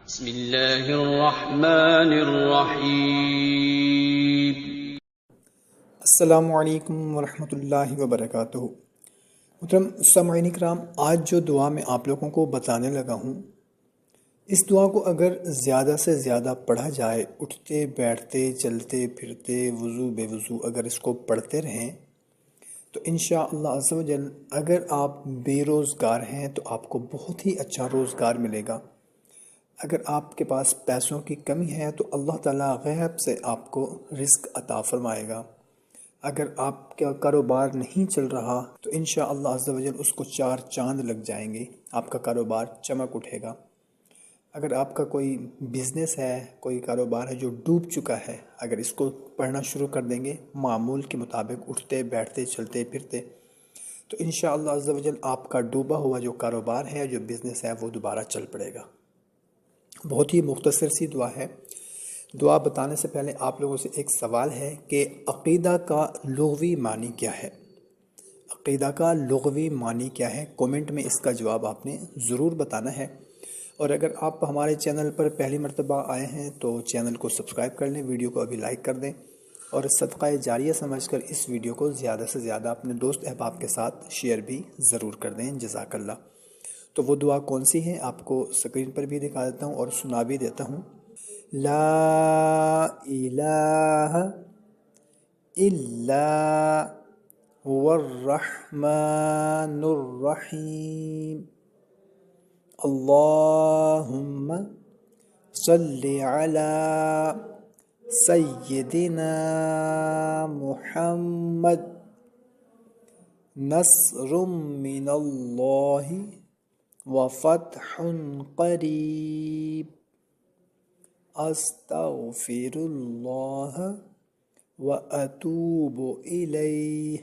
بسم اللہ الرحمن الرحیم۔ السلام علیکم ورحمۃ اللہ وبرکاتہ۔ محترم سامعین کرام، آج جو دعا میں آپ لوگوں کو بتانے لگا ہوں، اس دعا کو اگر زیادہ سے زیادہ پڑھا جائے، اٹھتے بیٹھتے چلتے پھرتے وضو بے وضو اگر اس کو پڑھتے رہیں تو انشاءاللہ عز و جل اگر آپ بے روزگار ہیں تو آپ کو بہت ہی اچھا روزگار ملے گا۔ اگر آپ کے پاس پیسوں کی کمی ہے تو اللہ تعالیٰ غیب سے آپ کو رزق عطا فرمائے گا۔ اگر آپ کا کاروبار نہیں چل رہا تو انشاءاللہ عز و جل اس کو 4 چاند لگ جائیں گے، آپ کا کاروبار چمک اٹھے گا۔ اگر آپ کا کوئی بزنس ہے، کوئی کاروبار ہے جو ڈوب چکا ہے، اگر اس کو پڑھنا شروع کر دیں گے معمول کے مطابق اٹھتے بیٹھتے چلتے پھرتے تو انشاءاللہ عز و جل آپ کا ڈوبا ہوا جو کاروبار ہے، جو بزنس ہے، وہ دوبارہ چل پڑے گا۔ بہت ہی مختصر سی دعا ہے۔ دعا بتانے سے پہلے آپ لوگوں سے ایک سوال ہے کہ عقیدہ کا لغوی معنی کیا ہے؟ عقیدہ کا لغوی معنی کیا ہے؟ کومنٹ میں اس کا جواب آپ نے ضرور بتانا ہے۔ اور اگر آپ ہمارے چینل پر پہلی مرتبہ آئے ہیں تو چینل کو سبسکرائب کر لیں، ویڈیو کو ابھی لائک کر دیں، اور صدقہ جاریہ سمجھ کر اس ویڈیو کو زیادہ سے زیادہ اپنے دوست احباب کے ساتھ شیئر بھی ضرور کر دیں۔ جزاک اللہ۔ تو وہ دعا کون سی ہے آپ کو اسکرین پر بھی دکھا دیتا ہوں اور سنا بھی دیتا ہوں۔ لا الہ الا هو الرحمن الرحیم، اللہم صل علی سیدنا محمد، نصر من اللہ وفتح قریب، استغفر اللہ واتوب الیہ۔